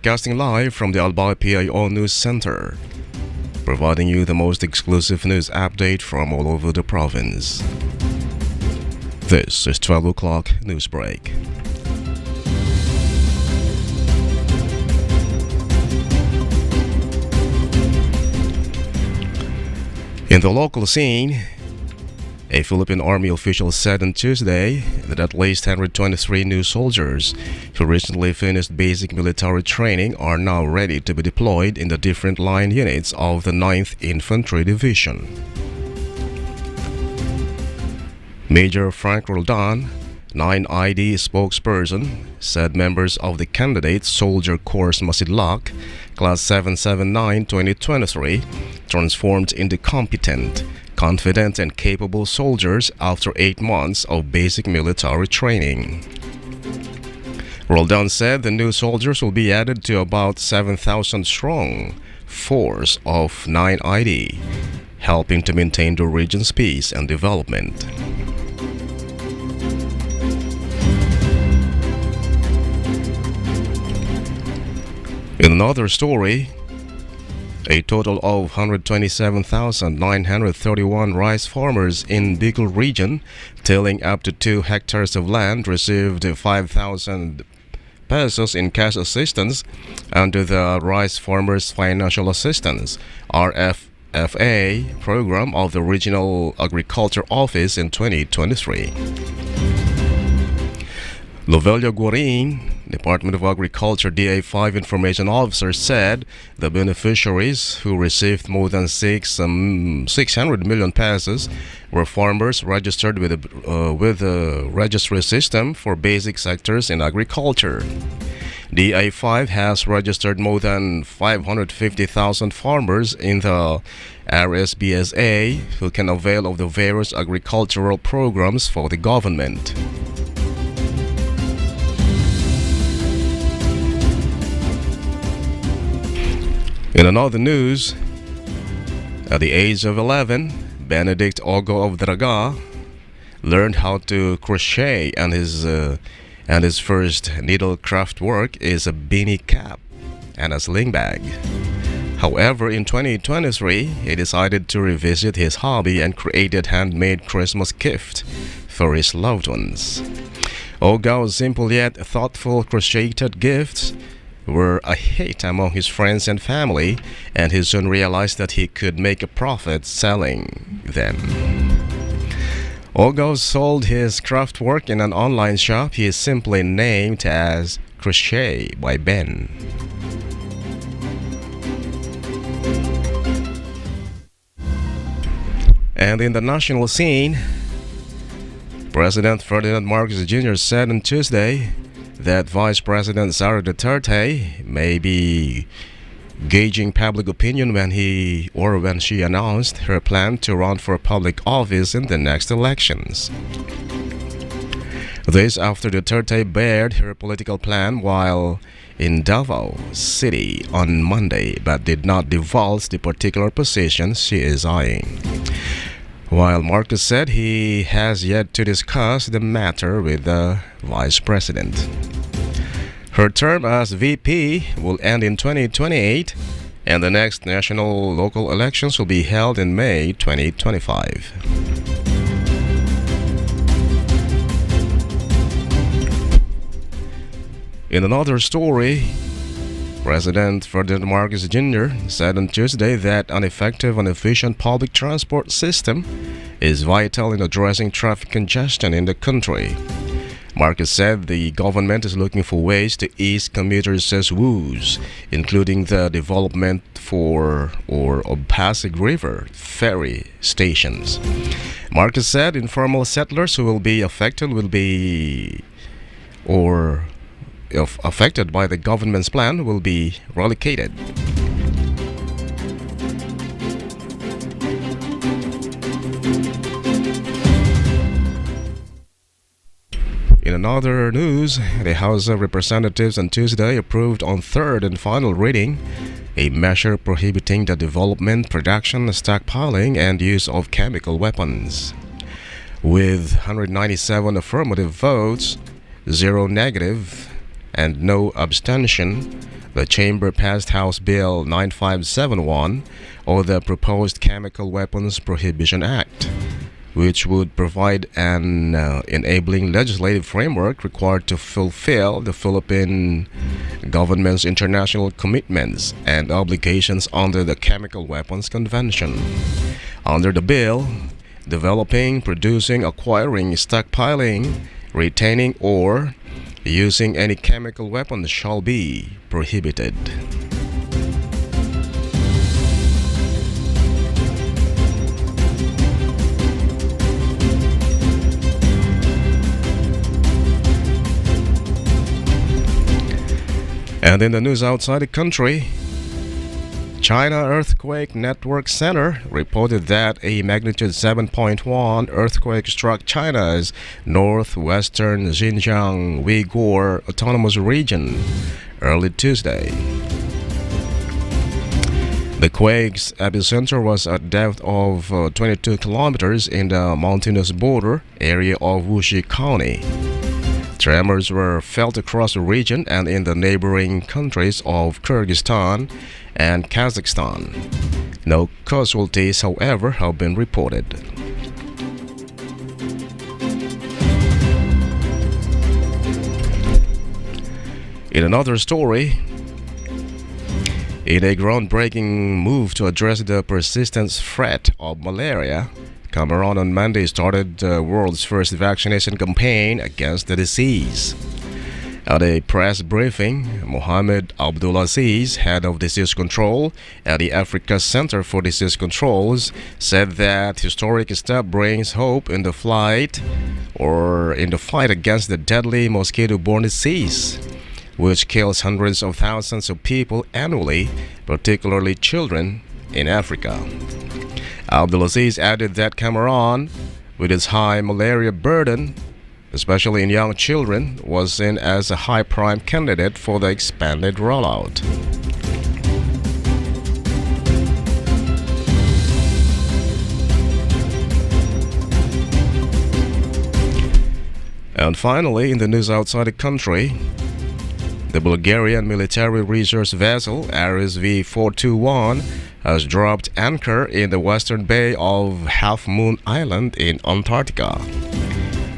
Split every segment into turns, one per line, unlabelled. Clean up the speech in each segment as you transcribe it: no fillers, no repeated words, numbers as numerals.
Broadcasting live from the Albay Pio News Center, providing you the most exclusive news update from all over the province. This is 12 o'clock Newsbreak. In the local scene, a Philippine Army official said on Tuesday that at least 123 new soldiers who recently finished basic military training are now ready to be deployed in the different line units of the 9th Infantry Division. Major Frank Roldan, 9ID spokesperson, said members of the Candidate Soldier Corps Masidlak, Class 779-2023, transformed into competent, confident and capable soldiers after 8 months of basic military training. Roldan said the new soldiers will be added to about 7,000 strong force of 9ID, helping to maintain the region's peace and development. In another story, a total of 127,931 rice farmers in Bicol region, tilling up to 2 hectares of land, received 5,000 pesos in cash assistance under the Rice Farmers Financial Assistance (RFFA) program of the Regional Agriculture Office in 2023. Lovelio Guarin, Department of Agriculture DA5 Information Officer, said the beneficiaries who received more than 600 million pesos were farmers registered with the registry system for basic sectors in agriculture. DA5 has registered more than 550,000 farmers in the RSBSA who can avail of the various agricultural programs for the government. In another news, at the age of 11, Benedict Ogo of Draga learned how to crochet, and his first needlecraft work is a beanie cap and a sling bag. However, in 2023, he decided to revisit his hobby and created handmade Christmas gift for his loved ones. Ogo's simple yet thoughtful crocheted gifts were a hit among his friends and family, and he soon realized that he could make a profit selling them. Ogo sold his craft work in an online shop he simply named as Crochet by Ben. And in the national scene, President Ferdinand Marcos Jr. said on Tuesday that Vice President Sara Duterte may be gauging public opinion when she announced her plan to run for public office in the next elections. This after Duterte bared her political plan while in Davao City on Monday, but did not divulge the particular position she is eyeing. While Marcos said he has yet to discuss the matter with the Vice President. Her term as VP will end in 2028, and the next national local elections will be held in May 2025. In another story, President Ferdinand Marcos Jr. said on Tuesday that an effective and efficient public transport system is vital in addressing traffic congestion in the country. Marcos said the government is looking for ways to ease commuters' woes, including the development of Pasig River ferry stations. Marcos said informal settlers who will be affected affected by the government's plan will be relocated. In another news, the House of Representatives on Tuesday approved on third and final reading a measure prohibiting the development, production, stockpiling, and use of chemical weapons. With 197 affirmative votes, 0 negative, and no abstention, the chamber passed House Bill 9571, or the Proposed Chemical Weapons Prohibition Act, which would provide an enabling legislative framework required to fulfill the Philippine government's international commitments and obligations under the Chemical Weapons Convention. Under the bill, developing, producing, acquiring, stockpiling, retaining, or using any chemical weapons shall be prohibited. And in the news outside the country, China Earthquake Network Center reported that a magnitude 7.1 earthquake struck China's northwestern Xinjiang Uyghur Autonomous Region early Tuesday. The quake's epicenter was at a depth of 22 kilometers in the mountainous border area of Wuxi County. Tremors were felt across the region and in the neighboring countries of Kyrgyzstan and Kazakhstan. No casualties, however, have been reported. In another story, in a groundbreaking move to address the persistent threat of malaria, Cameroon on Monday started the world's first vaccination campaign against the disease. At a press briefing, Mohamed Abdulaziz, head of disease control at the Africa Center for Disease Controls, said that historic step brings hope in the fight against the deadly mosquito-borne disease, which kills hundreds of thousands of people annually, particularly children in Africa. Abdulaziz added that Cameroon, with its high malaria burden, especially in young children, was seen as a high prime candidate for the expanded rollout. And finally, in the news outside the country, the Bulgarian military research vessel RSV 421 has dropped anchor in the western bay of Half Moon Island in Antarctica.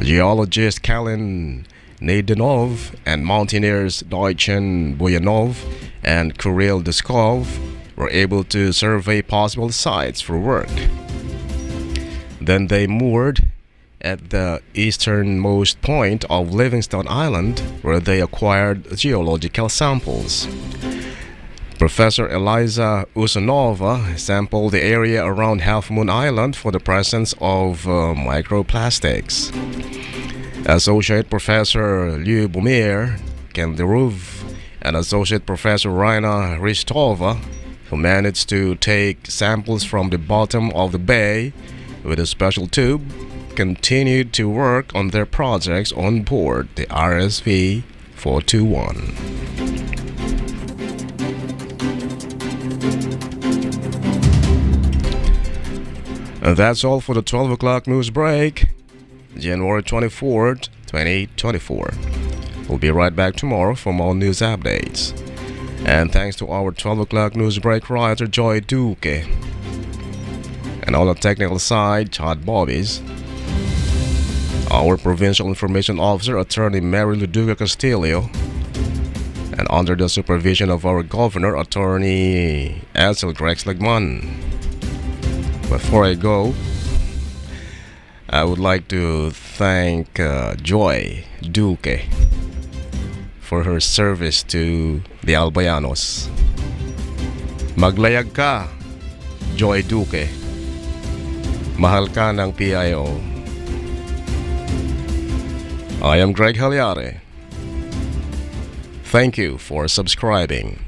Geologist Kalin Naidenov and mountaineers Deutschen Boyanov and Kirill Deskov were able to survey possible sites for work. Then they moored at the easternmost point of Livingston Island, where they acquired geological samples. Professor Eliza Usanova sampled the area around Half Moon Island for the presence of microplastics. Associate Professor Lyubomir Kenderuv and Associate Professor Raina Ristova, who managed to take samples from the bottom of the bay with a special tube, continued to work on their projects on board the RSV 421. And that's all for the 12 o'clock news break, January 24th, 2024. We'll be right back tomorrow for more news updates. And thanks to our 12 o'clock news break writer, Joy Duque. And on the technical side, Todd Bobbies. Our Provincial Information Officer, Attorney Mary Luduga Castillo. And under the supervision of our Governor, Attorney Edsel Grex Legman. Before I go, I would like to thank Joy Duque for her service to the Albayanos. Maglayag ka, Joy Duque. Mahal ka ng PIO. I am Greg HALLARE. Thank you for subscribing.